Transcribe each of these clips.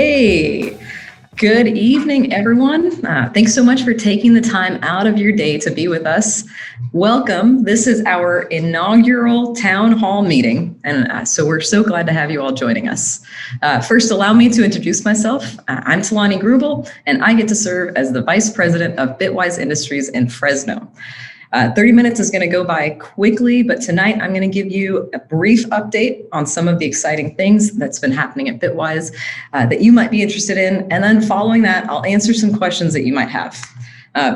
Hey, good evening, everyone. Thanks so much for taking the time out of your day to be with us. Welcome. This is our inaugural town hall meeting, and so we're so glad to have you all joining us. First, allow me to introduce myself. I'm Thilani Grubel, and I get to serve as the Vice President of Bitwise Industries in Fresno. 30 minutes is going to go by quickly, but tonight I'm going to give you a brief update on some of the exciting things that's been happening at Bitwise that you might be interested in. And then following that, I'll answer some questions that you might have.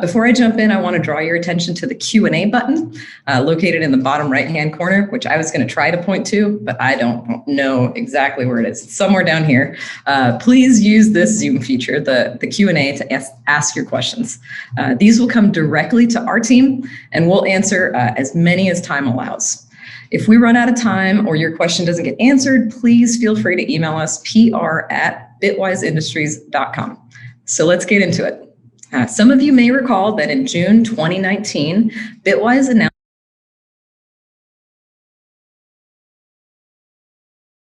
Before I jump in, I want to draw your attention to the Q&A button located in the bottom right-hand corner, which I was going to try to point to, but I don't know exactly where it is. It's somewhere down here. Please use this Zoom feature, the Q&A, to ask your questions. These will come directly to our team, and we'll answer as many as time allows. If we run out of time or your question doesn't get answered, please feel free to email us pr@bitwiseindustries.com. So let's get into it. Some of you may recall that in June 2019, Bitwise announced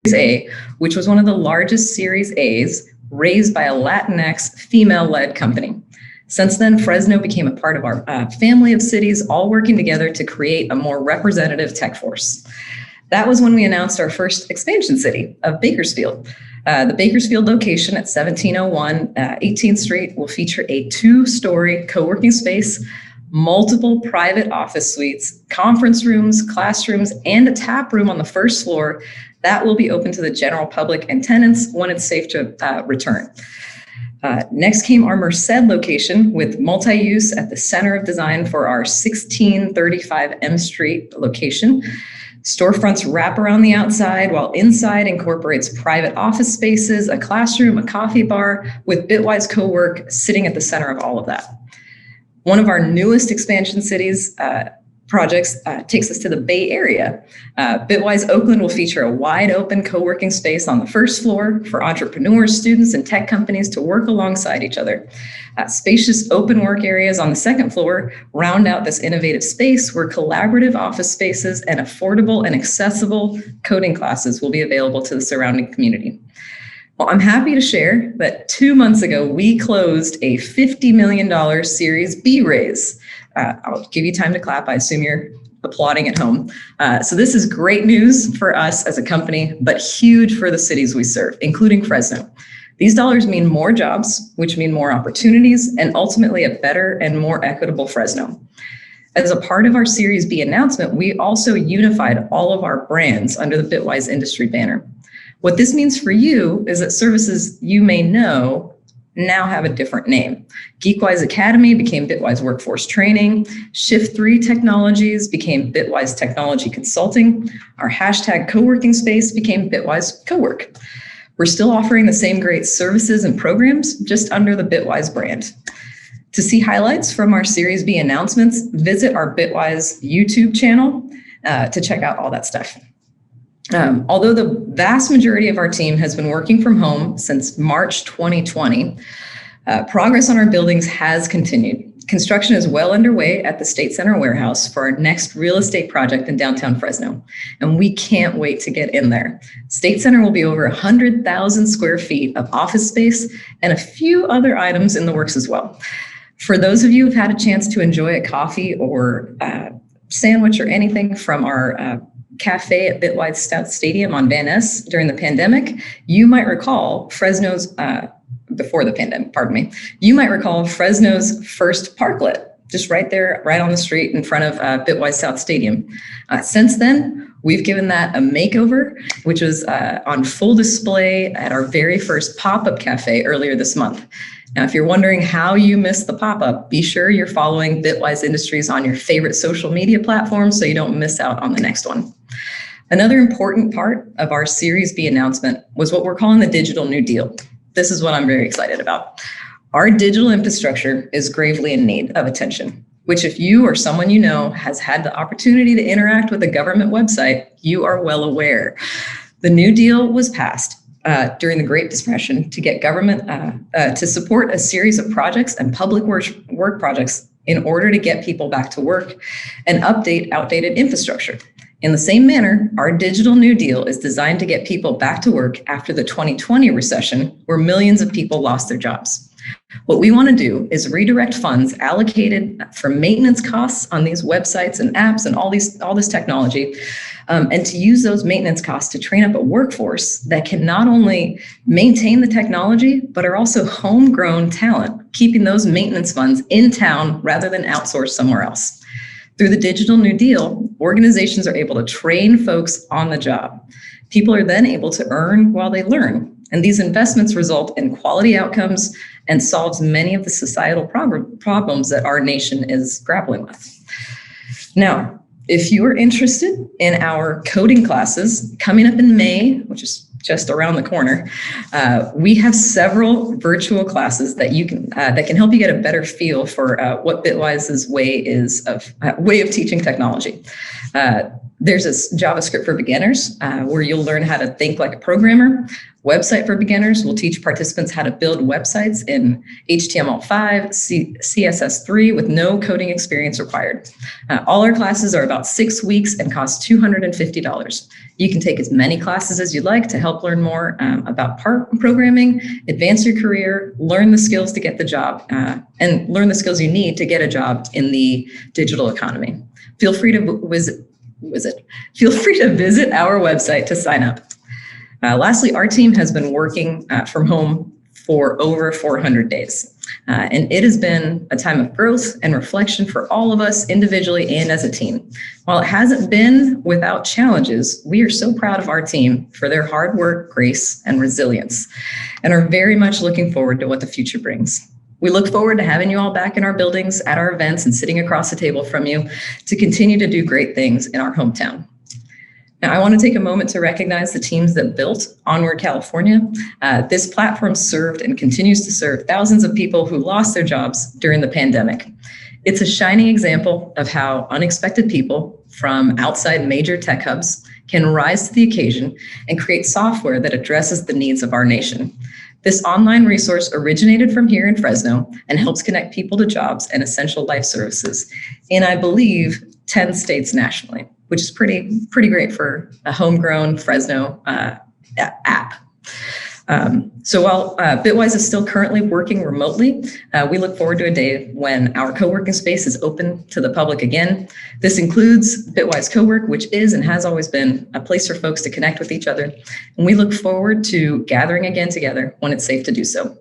Series A, which was one of the largest Series A's raised by a Latinx female-led company. Since then, Fresno became a part of our family of cities, all working together to create a more representative tech force. That was when we announced our first expansion city of Bakersfield. The Bakersfield location at 1701 18th Street will feature a 2-story co-working space, multiple private office suites, conference rooms, classrooms, and a tap room on the first floor that will be open to the general public and tenants when it's safe to return. Next came our Merced location with multi-use at the center of design for our 1635 M Street location. Storefronts wrap around the outside, while inside incorporates private office spaces, a classroom, a coffee bar, with Bitwise Co-work sitting at the center of all of that. One of our newest expansion cities projects takes us to the Bay Area. Bitwise Oakland will feature a wide open co-working space on the first floor for entrepreneurs, students, and tech companies to work alongside each other. Spacious open work areas on the second floor round out this innovative space where collaborative office spaces and affordable and accessible coding classes will be available to the surrounding community. Well, I'm happy to share that 2 months ago, we closed a $50 million Series B raise. I'll give you time to clap. I assume you're applauding at home. So this is great news for us as a company, but huge for the cities we serve, including Fresno. These dollars mean more jobs, which mean more opportunities, and ultimately a better and more equitable Fresno. As a part of our Series B announcement, we also unified all of our brands under the Bitwise Industry banner. What this means for you is that services you may know now have a different name. GeekWise Academy became Bitwise Workforce Training. Shift3 Technologies became Bitwise Technology Consulting. Our hashtag co-working space became Bitwise Cowork. We're still offering the same great services and programs, just under the Bitwise brand. To see highlights from our Series B announcements, visit our Bitwise YouTube channel to check out all that stuff. Although the vast majority of our team has been working from home since March 2020, progress on our buildings has continued. Construction is well underway at the State Center warehouse for our next real estate project in downtown Fresno, and we can't wait to get in there. State Center will be over 100,000 square feet of office space and a few other items in the works as well. For those of you who've had a chance to enjoy a coffee or sandwich or anything from our cafe at Bitwise Stadium on Van Ness during the pandemic, you might recall Fresno's, before the pandemic, pardon me, you might recall Fresno's first parklet, just right there, right on the street in front of Bitwise South Stadium. Since then, we've given that a makeover, which was on full display at our very first pop-up cafe earlier this month. Now, if you're wondering how you missed the pop-up, be sure you're following Bitwise Industries on your favorite social media platforms so you don't miss out on the next one. Another important part of our Series B announcement was what we're calling the Digital New Deal. This is what I'm very excited about. Our digital infrastructure is gravely in need of attention, which if you or someone you know has had the opportunity to interact with a government website, you are well aware. The New Deal was passed during the Great Depression to get government to support a series of projects and public work projects in order to get people back to work and update outdated infrastructure. In the same manner, our digital New Deal is designed to get people back to work after the 2020 recession, where millions of people lost their jobs. What we want to do is redirect funds allocated for maintenance costs on these websites and apps and all this technology, and to use those maintenance costs to train up a workforce that can not only maintain the technology, but are also homegrown talent, keeping those maintenance funds in town rather than outsourced somewhere else. Through the digital New Deal, organizations are able to train folks on the job. People are then able to earn while they learn. And these investments result in quality outcomes and solves many of the societal problems that our nation is grappling with. Now, if you are interested in our coding classes coming up in May, which is just around the corner, we have several virtual classes that can help you get a better feel for what Bitwise's way of teaching technology. There's a JavaScript for beginners, where you'll learn how to think like a programmer. Website for beginners will teach participants how to build websites in HTML5, CSS3 with no coding experience required. All our classes are about 6 weeks and cost $250. You can take as many classes as you'd like to help learn more about programming, advance your career, learn the skills to get the job, and learn the skills you need to get a job in the digital economy. Feel free to visit our website to sign up. Lastly, our team has been working from home for over 400 days. And it has been a time of growth and reflection for all of us individually and as a team. While it hasn't been without challenges, we are so proud of our team for their hard work, grace, and resilience, and are very much looking forward to what the future brings. We look forward to having you all back in our buildings at our events and sitting across the table from you to continue to do great things in our hometown. Now, I want to take a moment to recognize the teams that built Onward California. This platform served and continues to serve thousands of people who lost their jobs during the pandemic. It's a shining example of how unexpected people from outside major tech hubs can rise to the occasion and create software that addresses the needs of our nation. This online resource originated from here in Fresno and helps connect people to jobs and essential life services in, I believe, 10 states nationally, which is pretty great for a homegrown Fresno app. So while Bitwise is still currently working remotely, we look forward to a day when our co-working space is open to the public again. This includes Bitwise Cowork, which is and has always been a place for folks to connect with each other. And we look forward to gathering again together when it's safe to do so.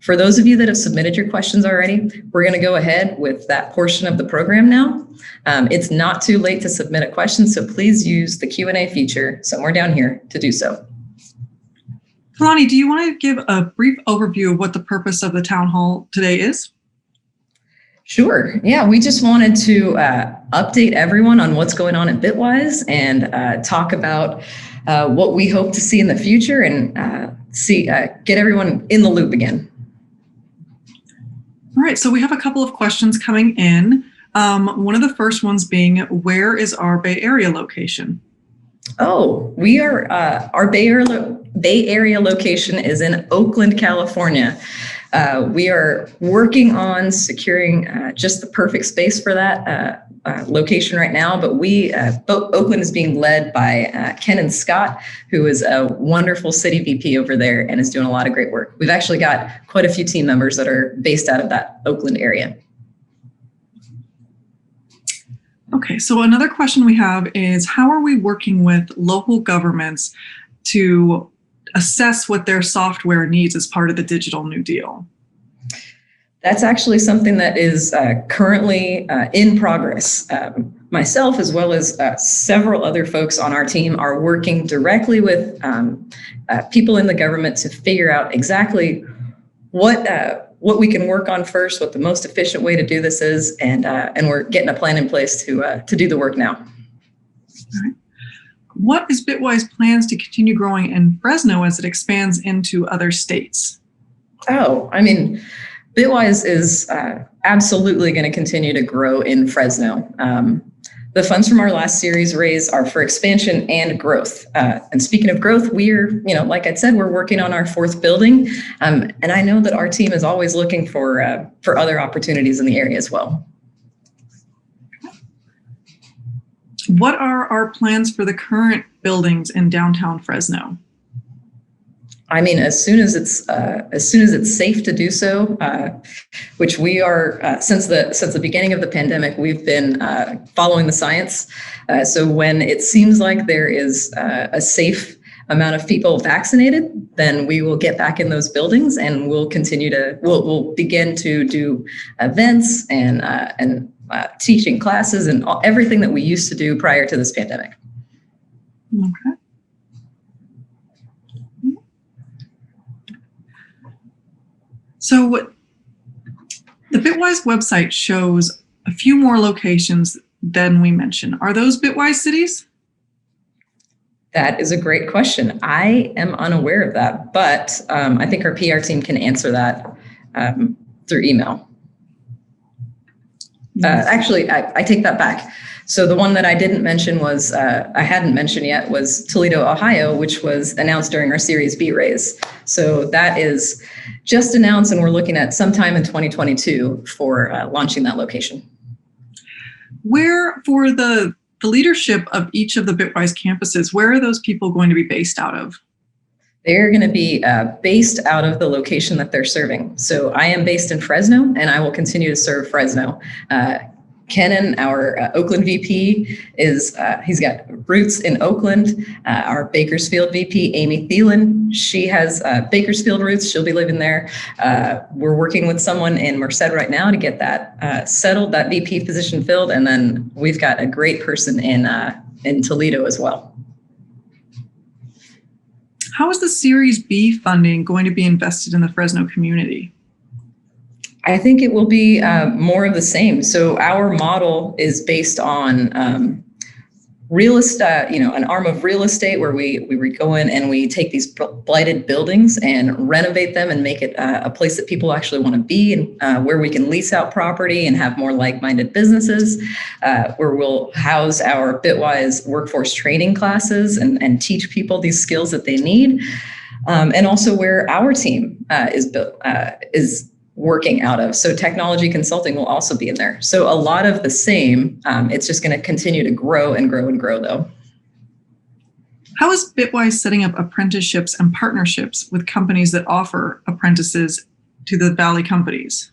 For those of you that have submitted your questions already, we're going to go ahead with that portion of the program now. It's not too late to submit a question, so please use the Q&A feature somewhere down here to do so. Thilani, do you want to give a brief overview of what the purpose of the town hall today is? Sure. Yeah, we just wanted to update everyone on what's going on at Bitwise and talk about what we hope to see in the future and get everyone in the loop again. All right, so we have a couple of questions coming in. One of the first ones being, where is our Bay Area location? Oh, we are, our Bay Area location is in Oakland, California. We are working on securing just the perfect space for that location right now, but Oakland is being led by Ken and Scott, who is a wonderful city VP over there and is doing a lot of great work. We've actually got quite a few team members that are based out of that Oakland area. Okay, so another question we have is, how are we working with local governments to assess what their software needs as part of the digital New Deal? That's actually something that is currently in progress. Myself, as well as several other folks on our team, are working directly with people in the government to figure out exactly what we can work on first, what the most efficient way to do this is, and we're getting a plan in place to do the work now. All right. What is Bitwise plans to continue growing in Fresno as it expands into other states? Oh, I mean, Bitwise is absolutely going to continue to grow in Fresno. The funds from our last series raise are for expansion and growth. And speaking of growth, we're, like I said, we're working on our 4th building. And I know that our team is always looking for other opportunities in the area as well. What are our plans for the current buildings in downtown Fresno? I mean, as soon as it's safe to do so, which we are since the beginning of the pandemic, we've been following the science. So when it seems like there is a safe amount of people vaccinated, then we will get back in those buildings, and we'll begin to do events and teaching classes and everything that we used to do prior to this pandemic. Okay. So the Bitwise website shows a few more locations than we mentioned. Are those Bitwise cities? That is a great question. I am unaware of that, but I think our PR team can answer that through email. Actually, I take that back. So the one that I didn't mention I hadn't mentioned yet was Toledo, Ohio, which was announced during our Series B raise. So that is just announced, and we're looking at sometime in 2022 for launching that location. Where, for the leadership of each of the Bitwise campuses, where are those people going to be based out of? They're going to be based out of the location that they're serving. So I am based in Fresno, and I will continue to serve Fresno. Kenan, our Oakland VP, he's got roots in Oakland. Our Bakersfield VP, Amy Thielen, she has Bakersfield roots. She'll be living there. We're working with someone in Merced right now to get that settled, that VP position filled. And then we've got a great person in Toledo as well. How is the Series B funding going to be invested in the Fresno community? I think it will be more of the same. So our model is based on real estate, an arm of real estate where we go in and we take these blighted buildings and renovate them and make it a place that people actually want to be, and where we can lease out property and have more like-minded businesses, where we'll house our Bitwise workforce training classes and teach people these skills that they need, and also where our team is working out of. So technology consulting will also be in there. So a lot of the same. It's just going to continue to grow and grow and grow, though. How is Bitwise setting up apprenticeships and partnerships with companies that offer apprentices to the Valley companies?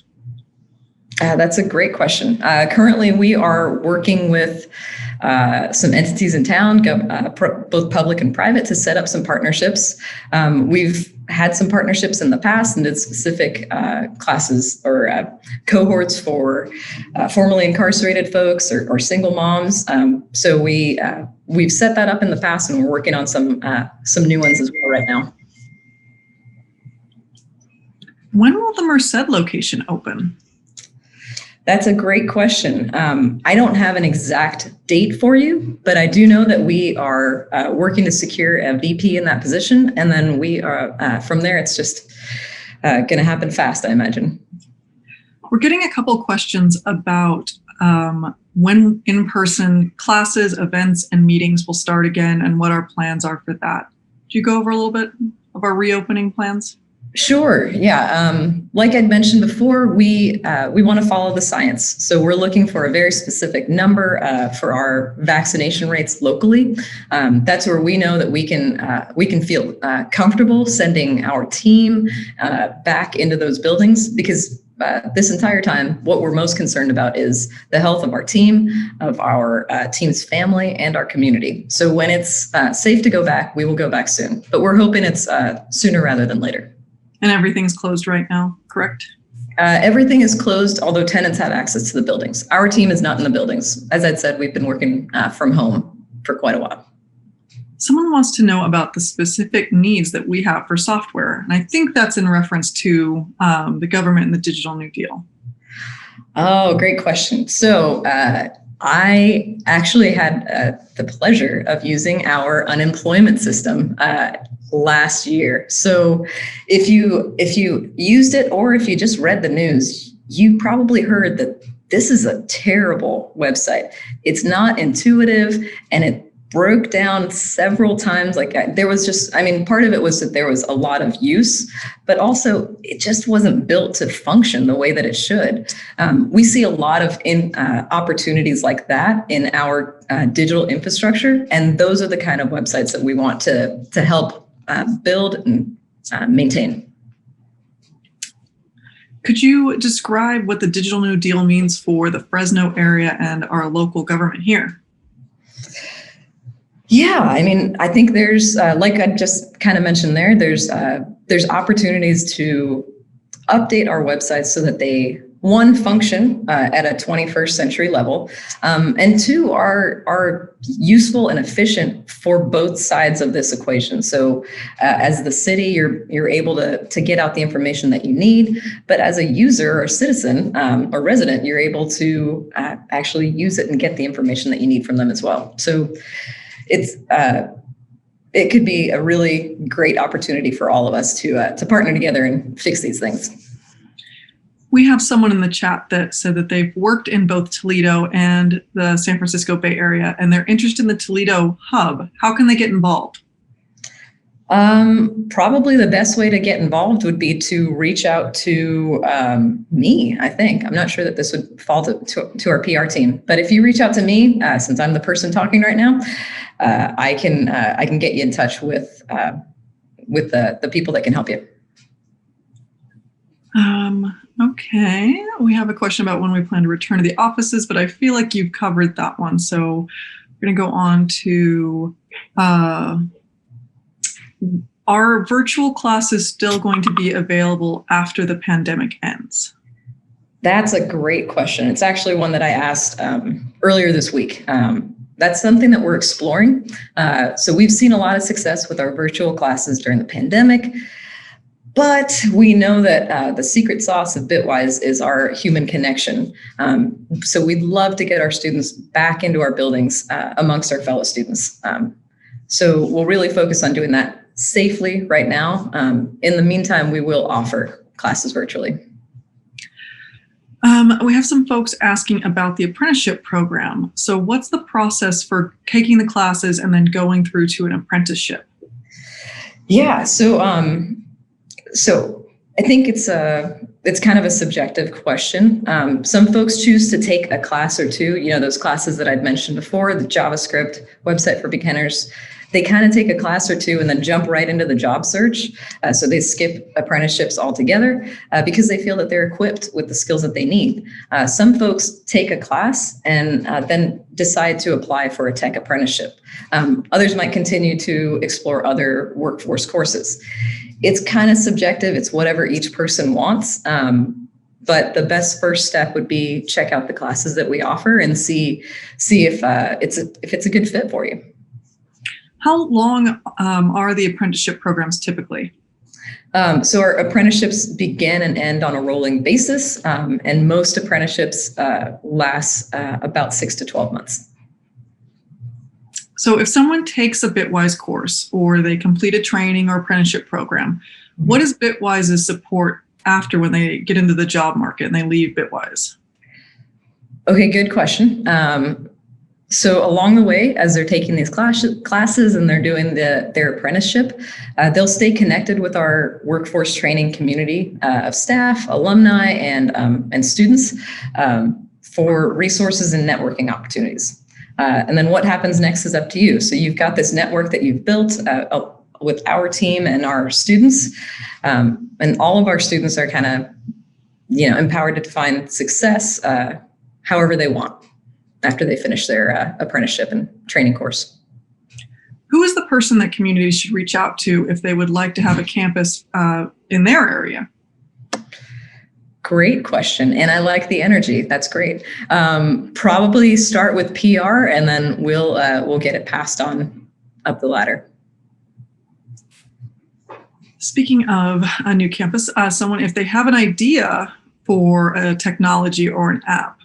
That's a great question. Currently, we are working with some entities in town, both public and private, to set up some partnerships. We've had some partnerships in the past and did specific classes or cohorts for formerly incarcerated folks or single moms. So we've set that up in the past, and we're working on some new ones as well right now. When will the Merced location open? That's a great question. I don't have an exact date for you, but I do know that we are working to secure a VP in that position. And then we are, from there, it's just going to happen fast, I imagine. We're getting a couple questions about when in-person classes, events, and meetings will start again and what our plans are for that. Could you go over a little bit of our reopening plans? Sure. Yeah. Like I'd mentioned before, we want to follow the science. So we're looking for a very specific number for our vaccination rates locally. That's where we know that we can feel comfortable sending our team back into those buildings, because this entire time, what we're most concerned about is the health of our team, of our team's family, and our community. So when it's safe to go back, we will go back soon. But we're hoping it's sooner rather than later. And everything's closed right now, correct? Everything is closed, although tenants have access to the buildings. Our team is not in the buildings. As I'd said, we've been working from home for quite a while. Someone wants to know about the specific needs that we have for software. And I think that's in reference to the government and the Digital New Deal. Oh, great question. So I actually had the pleasure of using our unemployment system last year. So if you used it, or if you just read the news, you probably heard that this is a terrible website. It's not intuitive, and broke down several times. There was just, part of it was that there was a lot of use, but also it just wasn't built to function the way that it should. We see a lot of opportunities like that in our digital infrastructure, and those are the kind of websites that we want to help build and maintain. Could you describe what the Digital New Deal means for the Fresno area and our local government here? Yeah, I think there's, like I just kind of mentioned there's opportunities to update our websites so that they, one, function at a 21st century level, and two, are useful and efficient for both sides of this equation. So as the city, you're able to get out the information that you need, but as a user or citizen or resident, you're able to actually use it and get the information that you need from them as well. So it could be a really great opportunity for all of us to partner together and fix these things. We have someone in the chat that said that they've worked in both Toledo and the San Francisco Bay Area, and they're interested in the Toledo hub. How can they get involved? Probably the best way to get involved would be to reach out to me, I think. I'm not sure that this would fall to our PR team, but if you reach out to me, since I'm the person talking right now, I can get you in touch with the people that can help you. Okay, we have a question about when we plan to return to the offices, but I feel like you've covered that one. So we're going to go on to, are virtual classes still going to be available after the pandemic ends? That's a great question. It's actually one that I asked earlier this week. That's something that we're exploring. So we've seen a lot of success with our virtual classes during the pandemic. But we know that the secret sauce of Bitwise is our human connection. So we'd love to get our students back into our buildings amongst our fellow students. So we'll really focus on doing that safely right now. In the meantime, we will offer classes virtually. We have some folks asking about the apprenticeship program. So what's the process for taking the classes and then going through to an apprenticeship? Yeah, so I think it's kind of a subjective question. Some folks choose to take a class or two, those classes that I'd mentioned before, the JavaScript website for beginners. They kind of take a class or two and then jump right into the job search. So they skip apprenticeships altogether because they feel that they're equipped with the skills that they need. Some folks take a class and then decide to apply for a tech apprenticeship. Others might continue to explore other workforce courses. It's kind of subjective. It's whatever each person wants. But the best first step would be check out the classes that we offer and see if it's a good fit for you. How long are the apprenticeship programs typically? So our apprenticeships begin and end on a rolling basis, and most apprenticeships last about 6 to 12 months. So if someone takes a Bitwise course or they complete a training or apprenticeship program, what is Bitwise's support after when they get into the job market and they leave Bitwise? Okay, good question. So along the way, as they're taking these classes and they're doing their apprenticeship, they'll stay connected with our workforce training community of staff, alumni, and students for resources and networking opportunities. And then what happens next is up to you. So you've got this network that you've built with our team and our students, and all of our students are kind of, empowered to define success however they want after they finish their apprenticeship and training course. Who is the person that communities should reach out to if they would like to have a campus in their area? Great question. And I like the energy. That's great. Probably start with PR and then we'll get it passed on up the ladder. Speaking of a new campus, someone, if they have an idea for a technology or an app,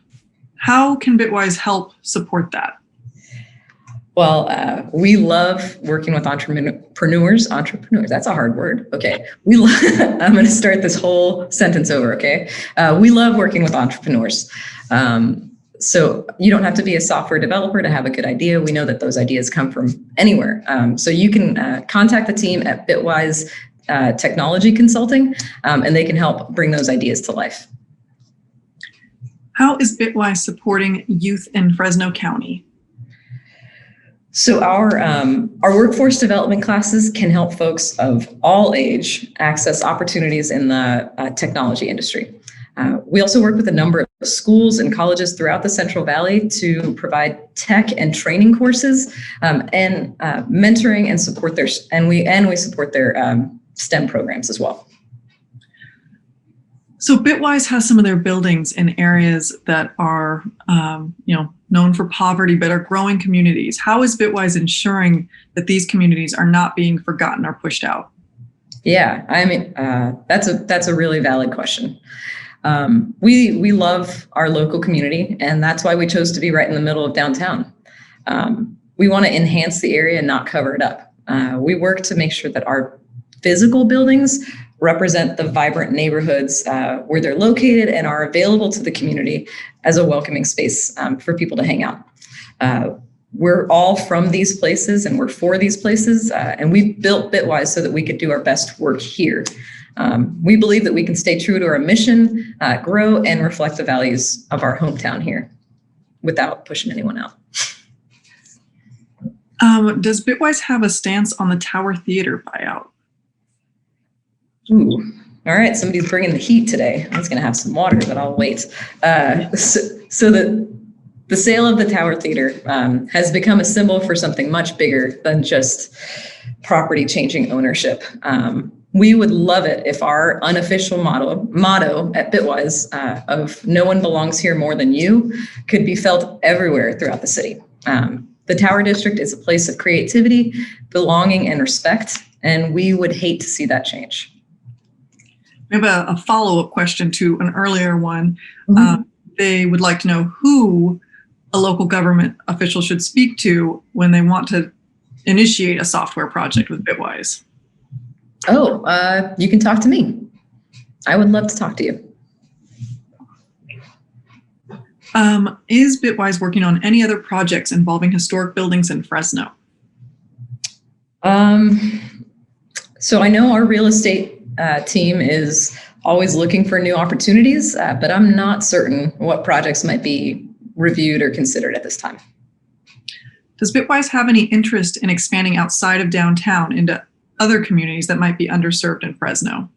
how can Bitwise help support that? Well, we love working with entrepreneurs. That's a hard word. Okay. I'm going to start this whole sentence over. Okay. We love working with entrepreneurs. So you don't have to be a software developer to have a good idea. We know that those ideas come from anywhere. So you can contact the team at Bitwise Technology Consulting, and they can help bring those ideas to life. How is Bitwise supporting youth in Fresno County? So our workforce development classes can help folks of all age access opportunities in the technology industry. We also work with a number of schools and colleges throughout the Central Valley to provide tech and training courses, and mentoring and support their, and we support their STEM programs as well. So Bitwise has some of their buildings in areas that are, known for poverty, but are growing communities. How is Bitwise ensuring that these communities are not being forgotten or pushed out? Yeah, I mean, that's a really valid question. We love our local community, and that's why we chose to be right in the middle of downtown. We want to enhance the area, not cover it up. We work to make sure that our physical buildings represent the vibrant neighborhoods where they're located and are available to the community as a welcoming space for people to hang out. We're all from these places and we're for these places, and we built Bitwise so that we could do our best work here. We believe that we can stay true to our mission, grow, and reflect the values of our hometown here without pushing anyone out. Does Bitwise have a stance on the Tower Theater buyout? Ooh, all right. Somebody's bringing the heat today. I was going to have some water, but I'll wait. So the sale of the Tower Theater has become a symbol for something much bigger than just property changing ownership. We would love it if our unofficial motto at Bitwise of "No one belongs here more than you" could be felt everywhere throughout the city. The Tower District is a place of creativity, belonging, and respect, and we would hate to see that change. We have a follow-up question to an earlier one. Mm-hmm. They would like to know who a local government official should speak to when they want to initiate a software project with Bitwise. Oh, you can talk to me. I would love to talk to you. Is Bitwise working on any other projects involving historic buildings in Fresno? So I know our real estate team is always looking for new opportunities, but I'm not certain what projects might be reviewed or considered at this time. Does Bitwise have any interest in expanding outside of downtown into other communities that might be underserved in Fresno?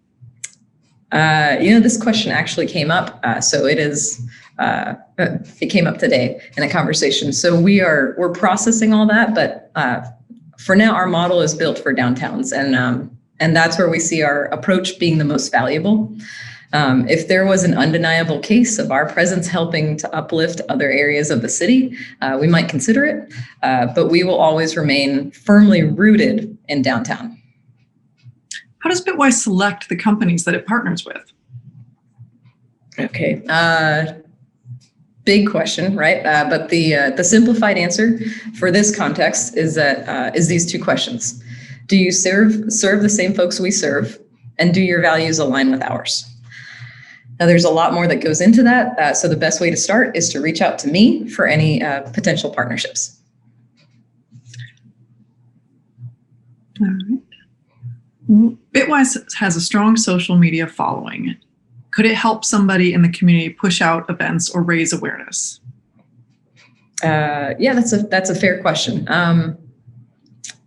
This question actually came up, so it came up today in a conversation. So we're processing all that, but for now, our model is built for downtowns, and that's where we see our approach being the most valuable. If there was an undeniable case of our presence helping to uplift other areas of the city, we might consider it, but we will always remain firmly rooted in downtown. How does Bitwise select the companies that it partners with? Okay, big question, right? But the simplified answer for this context is that is these two questions: do you serve the same folks we serve, and do your values align with ours? Now, there's a lot more that goes into that, so the best way to start is to reach out to me for any potential partnerships. All right. Bitwise has a strong social media following. Could it help somebody in the community push out events or raise awareness? Yeah, that's a fair question.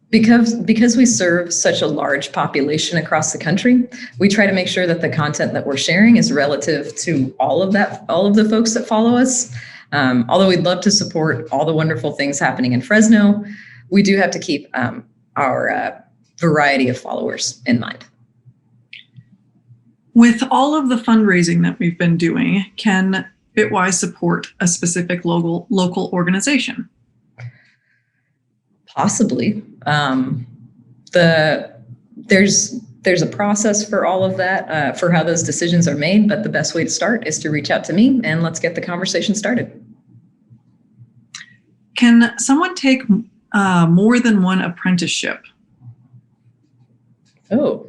Because we serve such a large population across the country, we try to make sure that the content that we're sharing is relative to all of the folks that follow us. Although we'd love to support all the wonderful things happening in Fresno, we do have to keep our variety of followers in mind. With all of the fundraising that we've been doing, can Bitwise support a specific local organization? Possibly. There's a process for all of that, for how those decisions are made, but the best way to start is to reach out to me and let's get the conversation started. Can someone take more than one apprenticeship? Oh,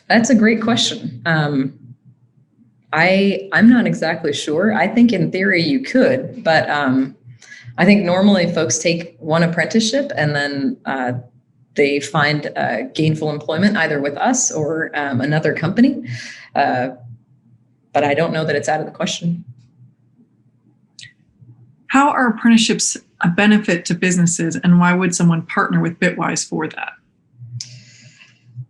that's a great question. I'm not exactly sure. I think in theory you could, but I think normally folks take one apprenticeship and then they find gainful employment either with us or another company. But I don't know that it's out of the question. How are apprenticeships a benefit to businesses, and why would someone partner with Bitwise for that?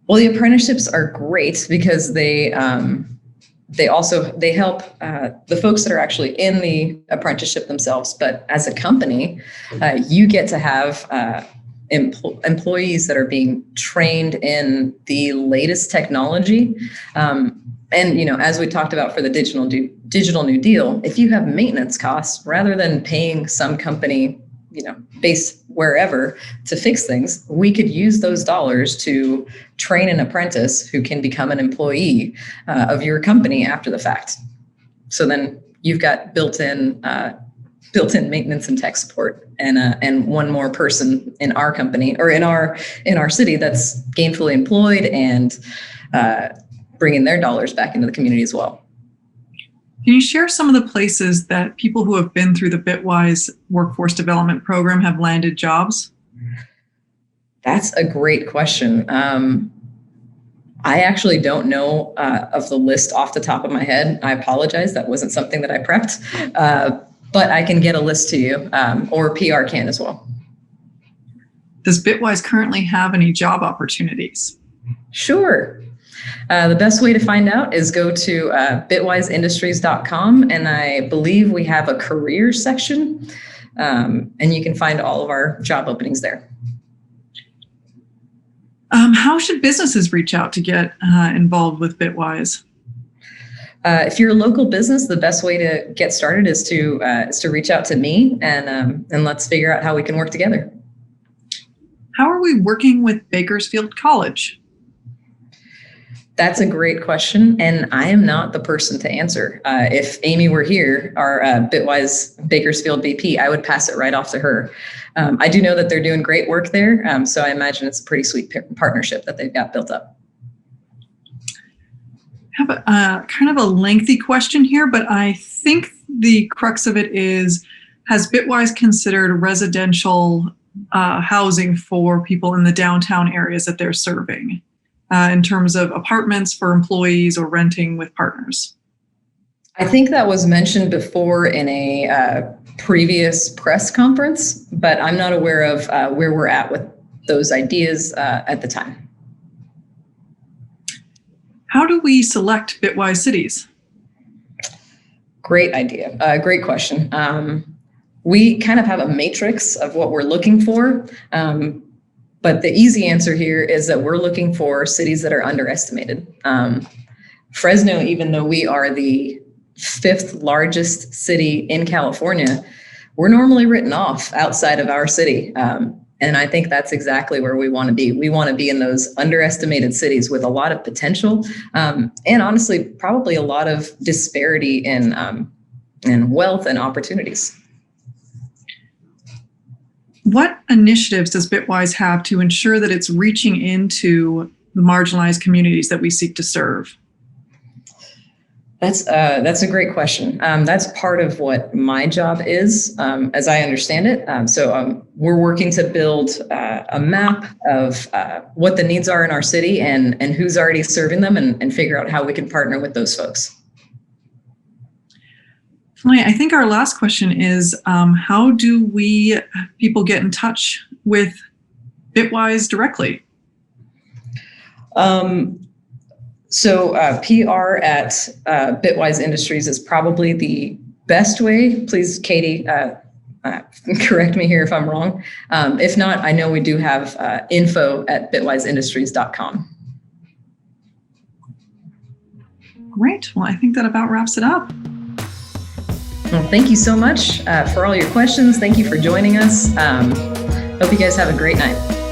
Well, the apprenticeships are great because they help the folks that are actually in the apprenticeship themselves. But as a company, you get to have employees that are being trained in the latest technology. And as we talked about for the digital New Deal, if you have maintenance costs, rather than paying some company, based wherever to fix things, we could use those dollars to train an apprentice who can become an employee of your company after the fact. So then you've got built-in maintenance and tech support, and one more person in our company or in our city that's gainfully employed and bringing their dollars back into the community as well. Can you share some of the places that people who have been through the Bitwise Workforce Development Program have landed jobs? That's a great question. I actually don't know of the list off the top of my head. I apologize. That wasn't something that I prepped, but I can get a list to you, or PR can as well. Does Bitwise currently have any job opportunities? Sure. The best way to find out is go to bitwiseindustries.com, and I believe we have a career section, and you can find all of our job openings there. How should businesses reach out to get involved with Bitwise? If you're a local business, the best way to get started is to reach out to me, and let's figure out how we can work together. How are we working with Bakersfield College? That's a great question, and I am not the person to answer. If Amy were here, our Bitwise Bakersfield VP, I would pass it right off to her. I do know that they're doing great work there, so I imagine it's a pretty sweet partnership that they've got built up. I have a kind of a lengthy question here, but I think the crux of it is, has Bitwise considered residential housing for people in the downtown areas that they're serving? In terms of apartments for employees or renting with partners? I think that was mentioned before in a previous press conference, but I'm not aware of where we're at with those ideas at the time. How do we select Bitwise cities? Great idea. Great question. We kind of have a matrix of what we're looking for. But the easy answer here is that we're looking for cities that are underestimated. Fresno, even though we are the 5th largest city in California, we're normally written off outside of our city. And I think that's exactly where we want to be. We want to be in those underestimated cities with a lot of potential, and honestly, probably a lot of disparity in wealth and opportunities. What initiatives does Bitwise have to ensure that it's reaching into the marginalized communities that we seek to serve? That's a great question. That's part of what my job is, as I understand it. So we're working to build a map of what the needs are in our city and who's already serving them, and figure out how we can partner with those folks. I think our last question is, how do people get in touch with Bitwise directly? So PR at Bitwise Industries is probably the best way. Please, Katie, correct me here if I'm wrong. If not, I know we do have info at bitwiseindustries.com. Great. Well, I think that about wraps it up. Well, thank you so much for all your questions. Thank you for joining us. Hope you guys have a great night.